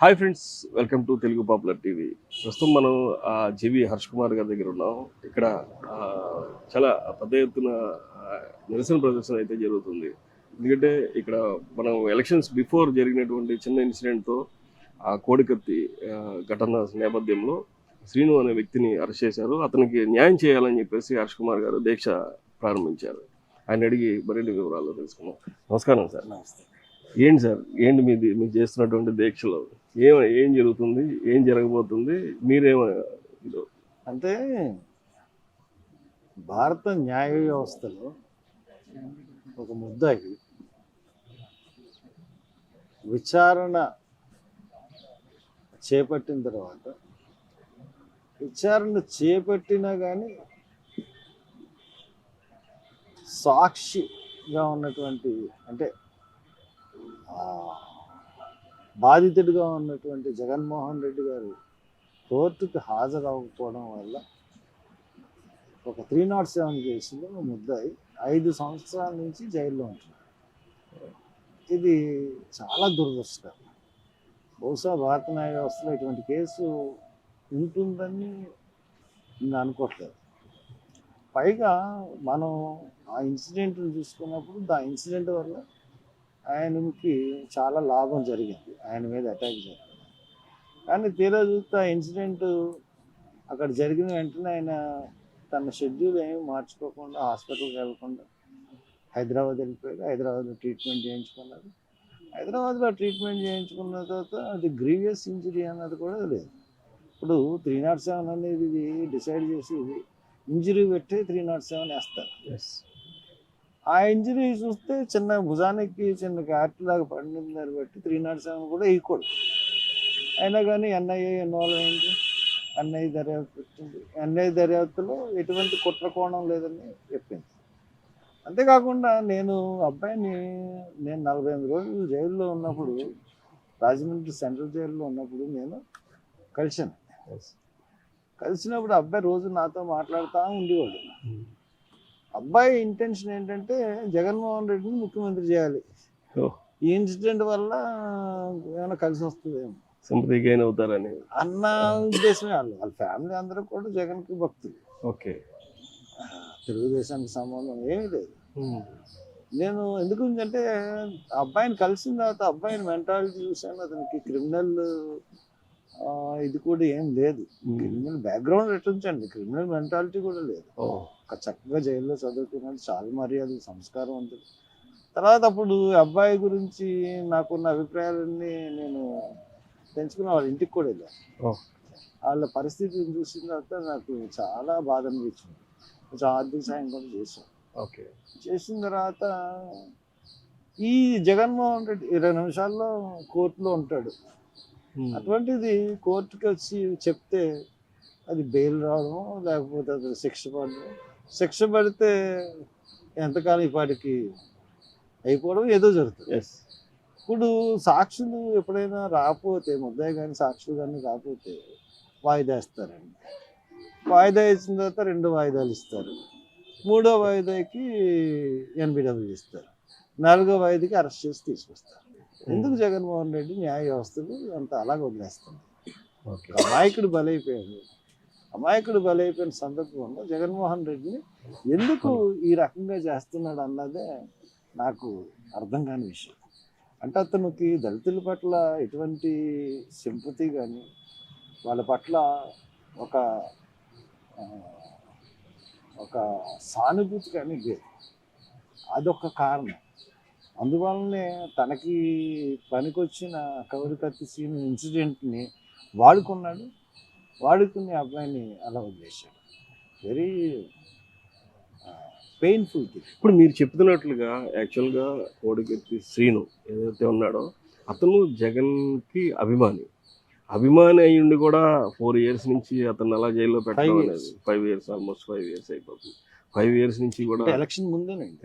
Hi friends, welcome to Telugu popular TV. ప్రస్తుతం మనం జీవి హర్ష్ కుమార్ గారి దగ్గర ఉన్నాం. ఇక్కడ ఆ, చాలా పెద్ద ఎత్తున నిరసన ప్రదర్శన అయితే జరుగుతుంది. ఎందుకంటే ఇక్కడ మనం ఎలక్షన్స్ బిఫోర్ జరిగినటువంటి చిన్న ఇన్సిడెంట్తో ఆ కోడికత్తి ఘటన నేపథ్యంలో శ్రీను అనే వ్యక్తిని అరెస్ట్ చేశారు. అతనికి న్యాయం చేయాలని చెప్పేసి హర్ష్ కుమార్ గారు దీక్ష ప్రారంభించారు. ఆయన అడిగి మరిన్ని వివరాలు తెలుసుకున్నాం. నమస్కారం సార్. ఏంటి సార్, ఏంటి మీరు చేస్తున్నటువంటి దీక్షలో ఏం జరుగుతుంది, ఏం జరగబోతుంది, మీరేమో అంటే భారత న్యాయ వ్యవస్థలో ఒక ముద్దాయి విచారణ చేపట్టిన తర్వాత విచారణ చేపట్టినా కానీ సాక్షిగా ఉన్నటువంటి అంటే బాధితుడిగా ఉన్నటువంటి జగన్మోహన్ రెడ్డి గారు కోర్టుకు హాజరవ్వకపోవడం వల్ల ఒక 307 కేసులో ముద్దాయి 5 సంవత్సరాల నుంచి జైల్లో ఉంటున్నారు. ఇది చాలా దురదృష్టకరం. బహుశా భారత న్యాయ వ్యవస్థలో ఇటువంటి కేసు ఉంటుందని నేను అనుకోవట్లేదు. పైగా మనం ఆ ఇన్సిడెంట్ని చూసుకున్నప్పుడు ఆ ఇన్సిడెంట్ వల్ల ఆయనకి చాలా లాభం జరిగింది, ఆయన మీద అటాక్ జరిగింది. కానీ తీరా చూస్తే ఆ ఇన్సిడెంట్ అక్కడ జరిగిన వెంటనే ఆయన తన షెడ్యూల్ ఏమి మార్చుకోకుండా హాస్పిటల్కి వెళ్ళకుండా హైదరాబాద్ వెళ్ళిపోయాడు. హైదరాబాద్లో ట్రీట్మెంట్ చేయించుకున్నారు. హైదరాబాద్లో ట్రీట్మెంట్ చేయించుకున్న తర్వాత అది గ్రీవియస్ ఇంజరీ అన్నది కూడా లేదు. ఇప్పుడు 307 అనేది ఇది డిసైడ్ చేసి ఇంజరీ పెట్టి 307 వేస్తారు. ఆ ఇంజరీ చూస్తే చిన్న భుజానికి చిన్న లాగా పడిందని బట్టి 307 కూడా వేయకూడదు. అయినా కానీ ఎన్ఐఏ ఇన్వాల్వ్ అయింది. ఎన్ఐఏ దర్యాప్తు పెట్టింది. ఎన్ఐఏ దర్యాప్తులో ఎటువంటి కుట్ర కోణం లేదని చెప్పింది. అంతేకాకుండా నేను 48 రోజులు జైల్లో ఉన్నప్పుడు, రాజమండ్రి సెంట్రల్ జైల్లో ఉన్నప్పుడు నేను కలిసినప్పుడు అబ్బాయి రోజు నాతో మాట్లాడుతూ ఉండేవాడు. అబ్బాయి ఇంటెన్షన్ ఏంటంటే జగన్మోహన్ రెడ్డిని ముఖ్యమంత్రి చేయాలి. ఈ ఇన్సిడెంట్ వల్ల ఏమైనా కలిసి వస్తుందేమో, సింపతి గెయిన్ అవుతారని అన్న ఉద్దేశమే. వాళ్ళ ఫ్యామిలీ అందరూ కూడా జగన్కి భక్తులు. ఓకే, తెలుగుదేశానికి సంబంధం ఏమీ లేదు. నేను ఎందుకంటే అబ్బాయిని కలిసిన తర్వాత అబ్బాయిని మెంటాలిటీ చూశాను. అతనికి క్రిమినల్ ఇది కూడా ఏం లేదు. క్రిమినల్ బ్యాక్గ్రౌండ్ ఎట్టుంచండి, క్రిమినల్ మెంటాలిటీ కూడా లేదు. ఒక చక్కగా జైల్లో చదువుకున్నాడు, చాలా మర్యాదలు, సంస్కారం ఉంటుంది. తర్వాత అప్పుడు అబ్బాయి గురించి నాకున్న అభిప్రాయాలన్నీ నేను పెంచుకున్న వాళ్ళ ఇంటికి కూడా వెళ్ళాను. వాళ్ళ పరిస్థితిని చూసిన తర్వాత నాకు చాలా బాధ అనిపించింది. కొంచెం ఆర్థిక సాయం కూడా చేశాను. ఓకే, చేసిన తర్వాత ఈ జగన్మోహన్ రెడ్డి 20 నిమిషాల్లో కోర్టులో ఉంటాడు. అటువంటిది కోర్టుకి వచ్చి చెప్తే అది బెయిల్ రావడం, లేకపోతే అది శిక్ష పడితే ఎంతకాలం ఇప్పటికి అయిపోవడం ఏదో జరుగుతుంది. ఇప్పుడు సాక్షులు ఎప్పుడైనా రాకపోతే, ముద్దాయి కానీ సాక్షులు కానీ రాకపోతే వాయిదా ఇస్తారండి. వాయిదా ఇచ్చిన తర్వాత 2 వాయిదాలు ఇస్తారు. 3వ వాయిదాకి NBW ఇస్తారు. 4వ వాయిదాకి అరెస్ట్ చేసి తీసుకొస్తారు. ఎందుకు జగన్మోహన్ రెడ్డి న్యాయ వ్యవస్థలు అంత అలాగే వదిలేస్తుంది? అమాయకుడు బలైపోయిన సందర్భంలో జగన్మోహన్ రెడ్డిని ఎందుకు ఈ రకంగా చేస్తున్నాడు అన్నదే నాకు అర్థం కాని విషయం. అంటే అతనికి దళితుల పట్ల ఎటువంటి సింపతి కానీ, వాళ్ళ పట్ల ఒక సానుభూతి కానీ లేదు. అదొక కారణం. అందువల్లనే తనకి పనికొచ్చిన కత్తి సీన్ ఇన్సిడెంట్ని వాడుకుని అబ్బాయిని అలా వదిలేశాడు. Very painful thing. ఇప్పుడు మీరు చెప్తున్నట్లుగా యాక్చువల్గా కోడికత్తి శ్రీను ఏదైతే ఉన్నాడో అతను జగన్కి అభిమాని అయ్యుండి కూడా 4 years నుంచి అతను అలా జైల్లో పెట్టడం అనేది 5 years, ఆల్మోస్ట్ 5 years అయిపోతుంది. 5 years నుంచి కూడా ఎలక్షన్ ముందేనండి.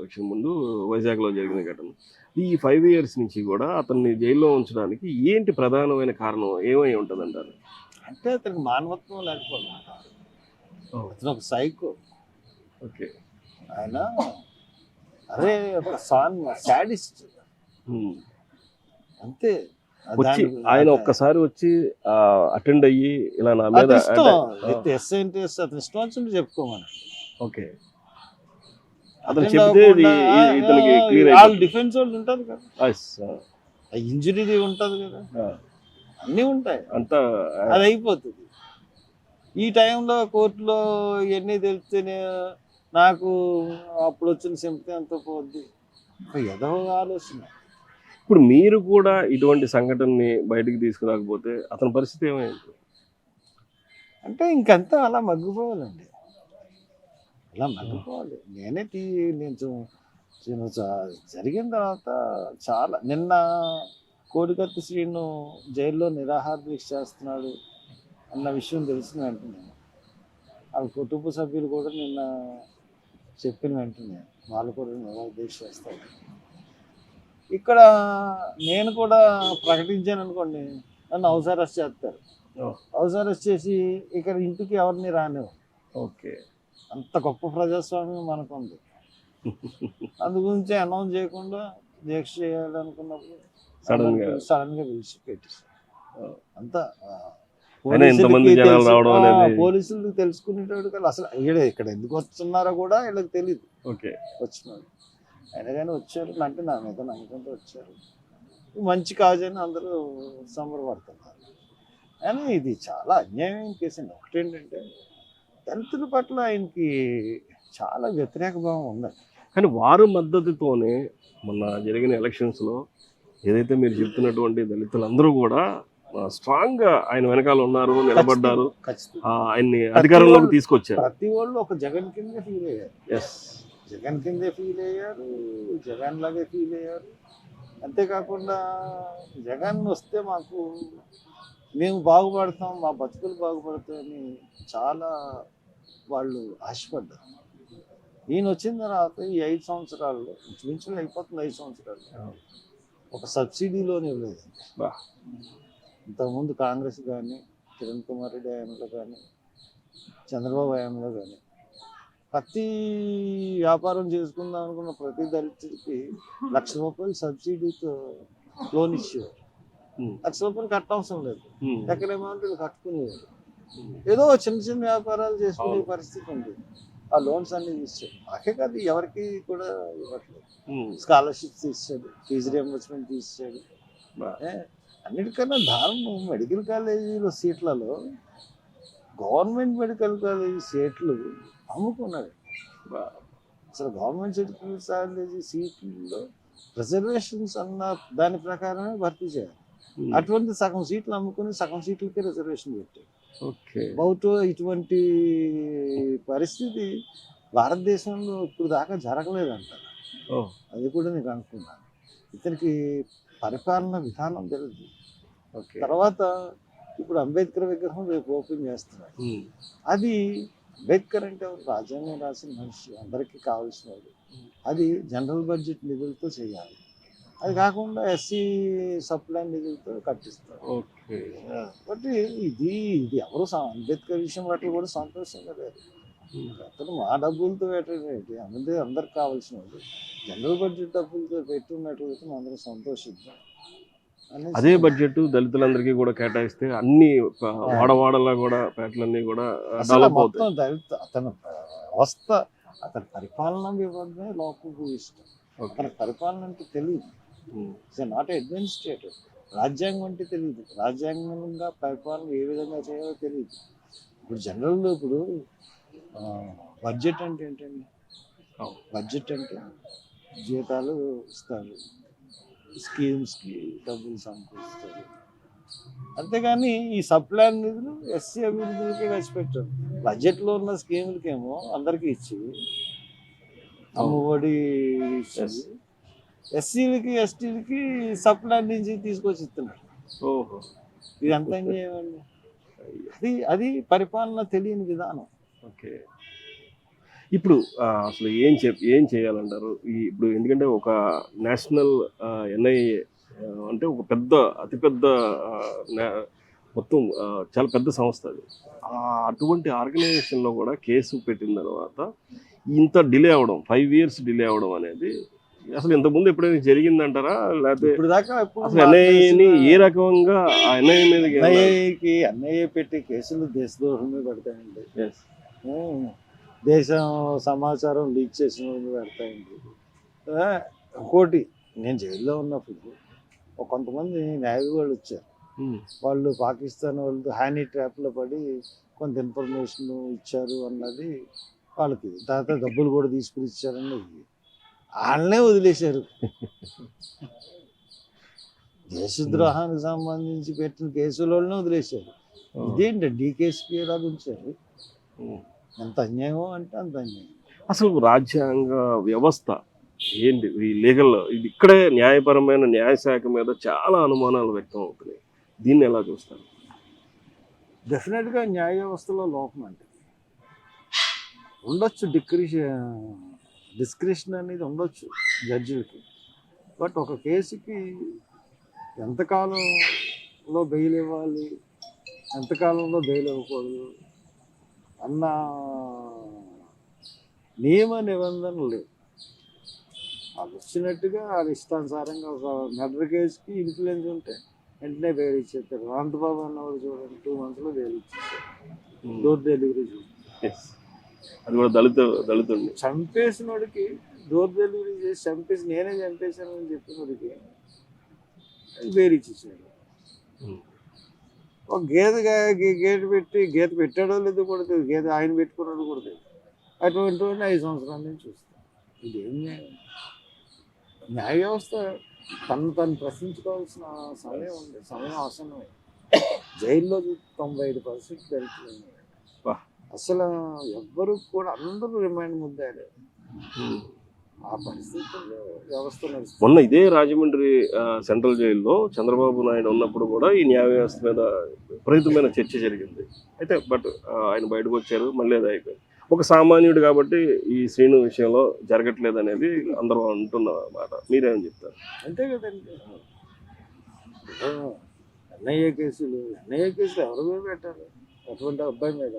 ఎలక్షన్ ముందు వైజాగ్లో జరిగిన ఘటన. ఈ 5 years నుంచి కూడా అతన్ని జైల్లో ఉంచడానికి ఏంటి ప్రధానమైన కారణం ఏమై ఉంటుంది అంటారు? అంటే అతనికి మానవత్వం లేకపోవడం. అతను ఒక సైకో. ఓకే, ఆయన అరే ఒక సాడిస్ట్ అంతే. వచ్చి ఆయన ఒక్కసారి వచ్చి అటెండ్ అయ్యి ఇలా నా మీద ఎస్ అంటే ఎస్, అతని ఇష్టం వచ్చింది చెప్పుకోమని. ఓకే, అతను చెప్తే ఇతనికి క్లియర్ వాళ్ళ డిఫెన్స్ వాళ్ళు ఉంటుంది కదా, అయిపోతుంది ఇంజురీ ఉంటుంది కదా, అన్నీ ఉంటాయి, అంతా అది అయిపోతుంది. ఈ టైంలో కోర్టులో ఇవన్నీ తెలిస్తేనే నాకు అప్పుడు వచ్చిన సింపతి అంత పోద్ది, ఏదో ఆలోచన. ఇప్పుడు మీరు కూడా ఇటువంటి సంఘటనని బయటికి తీసుకురాకపోతే అతని పరిస్థితి ఏమైంది? అంటే ఇంకంతా అలా మగ్గిపోవాలండి, అలా మగ్గిపోవాలి. నేను జరిగిన తర్వాత చాలా నిన్న కోడికత్తి శ్రీను జైల్లో నిరాహార దీక్ష చేస్తున్నాడు అన్న విషయం తెలిసిన వెంటనే వాళ్ళ కుటుంబ సభ్యులు కూడా నిన్న చెప్పిన వెంటనే వాళ్ళు కూడా నిరాహార దీక్ష చేస్తారు. ఇక్కడ నేను కూడా ప్రకటించాను అనుకోండి, నన్ను హౌస్ అరెస్ట్ చేస్తారు. హౌస్ అరెస్ట్ చేసి ఇక్కడ ఇంటికి ఎవరిని రానివ్వరు. ఓకే, అంత గొప్ప ప్రజాస్వామ్యం మనకు ఉంది. అందు గురించి అనౌన్స్ చేయకుండా దీక్ష చేయాలనుకున్నప్పుడు సడన్ గా పిలిచి పెట్టేసారు. అంతా పోలీసులు తెలుసుకునేటోడు కదా అసలు ఇక్కడ ఎందుకు వస్తున్నారో కూడా వీళ్ళకి తెలియదు. వచ్చినాడు అయినా కానీ వచ్చారు అంటే నా మీద నమ్మకంతో వచ్చారు. మంచి కాజ్ అని అందరూ సంబరపడుతున్నారు. కానీ ఇది చాలా అన్యాయమైన కేసు అండి. ఒకటేంటంటే దళితుల పట్ల ఆయనకి చాలా వ్యతిరేక భావం ఉంది. కానీ వారు మద్దతుతోనే మొన్న జరిగిన ఎలక్షన్స్లో ఏదైతే మీరు చెప్తున్నటువంటి దళితులందరూ కూడా స్ట్రాంగ్గా ఆయన వెనకాల ఉన్నారు, నిలబడ్డారు, ఆయన్ని అధికారంలోకి తీసుకొచ్చారు. ప్రతి వాళ్ళు ఒక జగన్ కిందే ఫీల్ అయ్యారు. జగన్ కిందే ఫీల్ అయ్యారు, జగన్ లాగే ఫీల్ అయ్యారు. అంతేకాకుండా జగన్ వస్తే మేము బాగుపడతాం, మా బతుకులు బాగుపడతాయని చాలా వాళ్ళు ఆశపడ్డారు. ఈయన వచ్చిన తర్వాత ఈ 5 సంవత్సరాల్లో ఇంచుమించుగా అయిపోతుంది. 5 సంవత్సరాలు ఒక సబ్సిడీలోనే ఇవ్వలేదు. ఇంతకుముందు కాంగ్రెస్ కానీ, కిరణ్ కుమార్ రెడ్డి హయాంలో కానీ, చంద్రబాబు హయాంలో కానీ ప్రతి వ్యాపారం చేసుకుందాం అనుకున్న ప్రతి దళితుడికి ₹1,00,000 సబ్సిడీతో లోన్ ఇచ్చేవారు. ₹1,00,000 కట్టవసరం లేదు, ఎక్కడ అమౌంట్ కట్టుకునేవారు. ఏదో చిన్న చిన్న వ్యాపారాలు చేసుకునే పరిస్థితి ఉంది. ఆ లోన్స్ అన్ని తీసాడు. మాకే కాదు ఎవరికి కూడా ఇవ్వట్లేదు. స్కాలర్షిప్స్ ఇచ్చాడు, ఫీజు రియంబర్స్మెంట్ తీసాడు. అన్నిటికన్నా దారుణం మెడికల్ కాలేజీలో సీట్లలో గవర్నమెంట్ మెడికల్ కాలేజీ సీట్లు అమ్ముకున్నాడు. అసలు గవర్నమెంట్ మెడికల్ కాలేజీ సీట్లలో రిజర్వేషన్స్ అన్న దాని ప్రకారమే భర్తీ చేయాలి. అటువంటి సగం సీట్లు అమ్ముకుని సగం సీట్లకే రిజర్వేషన్ పెట్టాడు. బహుతో ఇటువంటి పరిస్థితి భారతదేశంలో ఇప్పుడు దాకా జరగలేదంట. అది కూడా నేను అనుకున్నాను. ఇతనికి పరిపాలన విధానం తెలియదు. తర్వాత ఇప్పుడు అంబేద్కర్ విగ్రహం రేపు ఓపెన్ చేస్తున్నారు. అది అంబేద్కర్ అంటే రాజ్యాంగం రాసిన మనిషి, అందరికీ కావాల్సిన వాడు. అది జనరల్ బడ్జెట్ నిధులతో చేయాలి. అది కాకుండా ఎస్సీ సప్లైన్ నిధులతో కట్టిస్తారు. కాబట్టి ఇది ఎవరు అంబేద్కర్ విషయం వాటిలో కూడా సంతోషంగా లేదు. అతను మా డబ్బులతో పెట్టేది అందరికి కావాల్సిన వాళ్ళు జనరల్ బడ్జెట్ డబ్బులతో పెట్టున్నట్లయితే అందరూ సంతోషిద్దాం. అదే బడ్జెట్ దళితులందరికీ కూడా కేటాయిస్తే అన్ని వాడవాడలా కూడా పేటలన్నీ కూడా మొత్తం దళిత అతని వ్యవస్థ, అతని పరిపాలన వివరమే లోపల ఇష్టం. అతని పరిపాలన అంటే తెలియదు. Not administrative. రాజ్యాంగం అంటే తెలియదు. రాజ్యాంగంగా పరిపాలన ఏ విధంగా చేయాలో తెలియదు. ఇప్పుడు బడ్జెట్ అంటే ఏంటండి? బడ్జెట్ అంటే జీతాలు ఇస్తారు, స్కీమ్స్కి డబ్బులు సమకూరుస్తారు. అంతేగాని ఈ సప్లైన్ నిధులు ఎస్సీ అభివృద్ధులకే ఖర్చు పెట్టారు. బడ్జెట్లో ఉన్న స్కీములకేమో అందరికీ ఇచ్చి అమ్మఒడి ఇచ్చేసి ఎస్సీలకి ఎస్టీలకి సప్లైన్ నుంచి తీసుకొచ్చి ఇస్తున్నారు. ఇదంతా ఏం చేయాలండి? అది పరిపాలన తెలియని విధానం. ఓకే, ఇప్పుడు అసలు ఏం చేయాలంటారు? ఇప్పుడు ఎందుకంటే ఒక నేషనల్ ఎన్ఐఏ అంటే ఒక అతిపెద్ద మొత్తం చాలా పెద్ద సంస్థ అది. అటువంటి ఆర్గనైజేషన్లో కూడా కేసు పెట్టిన తర్వాత ఇంత డిలే అవ్వడం, 5 years డిలే అవ్వడం అనేది అసలు ఇంతకుముందు ఎప్పుడైనా జరిగిందంటారా, లేకపోతే ఇప్పుడు దాకా అసలు ఎన్ఐఏని ఏ రకంగా ఆ ఎన్ఐఏ మీద ఎన్ఐఏ పెట్టి కేసులు దేశద్రోహం మీద పెడతాయండి. దేశం సమాచారం లీక్ చేసిన వాళ్ళు పెడతాయండి. ఇంకోటి, నేను జైల్లో ఉన్నప్పుడు కొంతమంది న్యాయవాళ్ళు వచ్చారు. వాళ్ళు పాకిస్తాన్ వాళ్ళతో హ్యానీ ట్రాప్లో పడి కొంత ఇన్ఫర్మేషన్ ఇచ్చారు అన్నది వాళ్ళకి, తర్వాత డబ్బులు కూడా తీసుకుని ఇచ్చారన్నది వాళ్ళనే వదిలేశారు. దేశద్రోహానికి సంబంధించి పెట్టిన కేసులనే వదిలేశారు. ఇదేంటి డీకేసీపీ ఎలాగ ఉంచారు? ఎంత అన్యాయం అంటే అంత అన్యాయం. అసలు రాజ్యాంగ వ్యవస్థ ఏంటి, ఈ లీగల్ ఇది ఇక్కడే న్యాయపరమైన న్యాయశాఖ మీద చాలా అనుమానాలు వ్యక్తం అవుతున్నాయి. దీన్ని ఎలా చూస్తారు? డెఫినెట్గా న్యాయ వ్యవస్థలో లోపం అంటే ఉండొచ్చు, డిస్క్రిషన్ అనేది ఉండొచ్చు జడ్జిలకి. బట్ ఒక కేసుకి ఎంతకాలంలో బెయిల్ ఇవ్వాలి, ఎంతకాలంలో బెయిల్ ఇవ్వకూడదు అన్న నియమ నిబంధనలు లేవు. అది వచ్చినట్టుగా అది ఇష్టానుసారంగా ఒక మర్డర్ కేసుకి ఇన్ఫ్లుయెన్స్ ఉంటే వెంటనే బెయిల్ ఇచ్చేస్తారు. అనంతబాబు అన్నవాడు చూడండి, 2 monthsలో బెయిల్ ఇచ్చేస్తారు. డోర్ డెలివరీ చూసి అది కూడా దళితుడిని చంపేసిన వాడికి డోర్ డెలివరీ చేసి చంపేసి నేనే చంపేశాను అని చెప్పిన వాడికి బెయిల్ ఇచ్చేసాడు. ఒక గేదె పెట్టి గేదె పెట్టాడో లేదో కూడా తెలియదు, గేదె ఆయన పెట్టుకున్నాడు కూడా తెలియదు. అటువంటి 5 సంవత్సరాల నుంచి చూస్తాం. ఇదేం న్యాయం? న్యాయ వ్యవస్థ తను ప్రశ్నించుకోవాల్సిన సమయం ఉంది, సమయం ఆసన్నమే. జైల్లో 95% దళితులు. అసలు ఎవ్వరు కూడా, అందరూ రిమాండ్ ముద్దారు. ఆ పరిస్థితుల్లో వ్యవస్థ నడుస్తుంది. మొన్న ఇదే రాజమండ్రి సెంట్రల్ జైల్లో చంద్రబాబు నాయుడు ఉన్నప్పుడు కూడా ఈ న్యాయ వ్యవస్థ మీద విపరీతమైన చర్చ జరిగింది. అయితే బట్ ఆయన బయటకు వచ్చారు, మళ్ళీ అది అయిపోయింది. ఒక సామాన్యుడు కాబట్టి ఈ శ్రీను విషయంలో జరగట్లేదు అనేది అందరూ అంటున్న మాట. మీరేమని చెప్తారు? అంతే కదండి. ఎన్ఐఏ కేసులు ఎవరి మీద పెట్టారు? అటువంటి అబ్బాయి మీద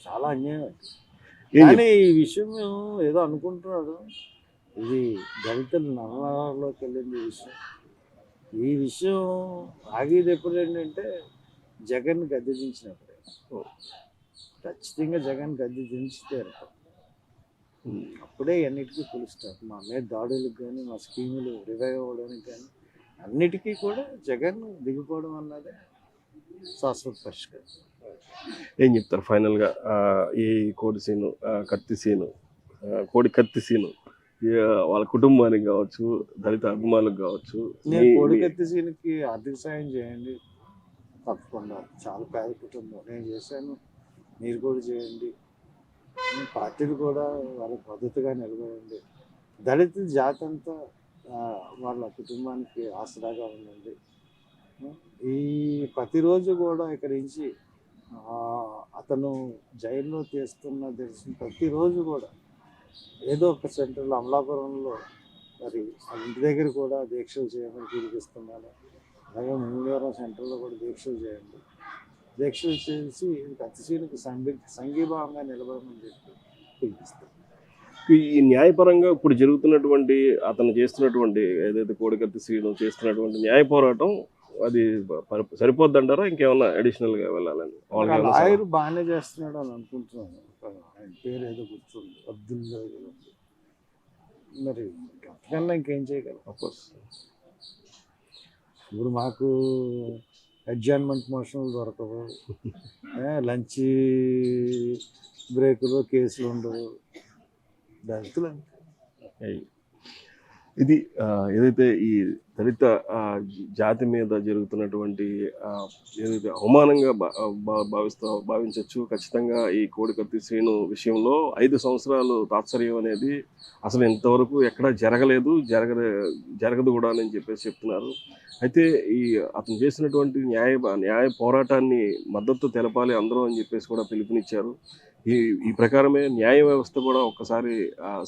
చాలా అన్యాయం. కానీ ఈ విషయం ఏదో అనుకుంటున్నాడు, ఇది దళితులు నల్లలోకి వెళ్ళింది విషయం. ఈ విషయం ఆగేది ఎప్పుడు ఏంటంటే జగన్ గద్దె దించినప్పుడే. ఖచ్చితంగా జగన్ గద్దె దించి తీరుతాం. అప్పుడే అన్నిటికీ పిలుస్తారు. మా మీద దాడులకు కానీ, మా స్కీములు రివైవ్ అవ్వడానికి కానీ అన్నిటికీ కూడా జగన్ దిగిపోవడం అన్నదే శాశ్వత పరిష్కారం. ఏం చెప్తారు ఫైనల్గా? ఈ కోడి సీను, కత్తి సీను వాళ్ళ కుటుంబానికి కావచ్చు, దళిత అభిమానులకు కావచ్చు, నేను కోడి కత్తి సీనుకి ఆర్థిక సాయం చేయండి తప్పకుండా. చాలా పేద కుటుంబం, నేను చేశాను, మీరు కూడా చేయండి. పార్టీలు కూడా వాళ్ళ పద్ధతిగా నిలబడండి. దళిత జాతి అంతా వాళ్ళ కుటుంబానికి ఆసరాగా ఉండండి. ఈ ప్రతిరోజు కూడా ఇక్కడి నుంచి అతను జైల్లో చేస్తున్న తెలిసిన ప్రతిరోజు కూడా ఏదో ఒక సెంటర్లో, అమలాపురంలో మరి ఇంటి దగ్గర కూడా దీక్షలు చేయమని పిలిపిస్తున్నాను. అలాగే మంగళవారం సెంటర్లో కూడా దీక్షలు చేయండి. దీక్షలు చేసి కత్తిసీనుకి సంఘీభావంగా నిలబడమని చెప్పి పిలిపిస్తాను. ఈ న్యాయపరంగా ఇప్పుడు జరుగుతున్నటువంటి, అతను చేస్తున్నటువంటి ఏదైతే కోడికత్తి శ్రీను చేస్తున్నటువంటి న్యాయ పోరాటం అది సరిపోద్దంటారా? ఇంకేమన్నా అడిషనల్గా వెళ్ళాలని? లాయర్ బాగానే చేస్తున్నాడు అని అనుకుంటున్నాను. ఆయన పేరు ఏదో గుర్తుంది, అబ్దుల్లా. మరి అంతకన్నా ఇంకేం చేయగలం? అఫ్కోర్స్ ఇప్పుడు మాకు అడ్జాయిన్మెంట్ మోషన్లు దొరకవు, లంచ్ బ్రేకులో కేసులు ఉండవు. దళితులు ఇది ఏదైతే ఈ దళిత జాతి మీద జరుగుతున్నటువంటి ఏదైతే అవమానంగా భావించవచ్చు. ఖచ్చితంగా ఈ కోడికత్తి శ్రీను విషయంలో 5 సంవత్సరాలు తాత్సర్యం అనేది అసలు ఇంతవరకు ఎక్కడా జరగదు కూడా అని చెప్పేసి చెప్తున్నారు. అయితే ఈ అతను చేసినటువంటి న్యాయ పోరాటాన్ని మద్దతు తెలపాలి అందరూ అని చెప్పేసి కూడా పిలుపునిచ్చారు. ఈ ప్రకారమే న్యాయ వ్యవస్థ కూడా ఒక్కసారి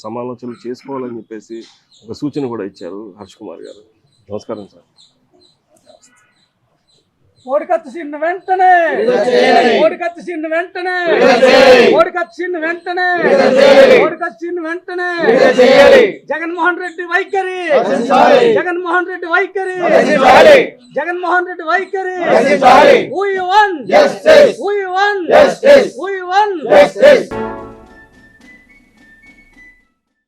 సమాలోచనలు చేసుకోవాలని చెప్పేసి ఒక సూచన కూడా ఇచ్చారు హర్ష్ కుమార్ గారు. నమస్కారం సార్. ఓడికత్తిసిన వెంటనే ఓడికత్తిసిన వెంటనే ఓడికత్తిసిన వెంటనే ఓడికత్తిసిన వెంటనే జగన్మోహన్ రెడ్డి వైఖరి జగన్మోహన్ రెడ్డి వైఖరి జగన్మోహన్ రెడ్డి వైఖరి We won! We won! We won!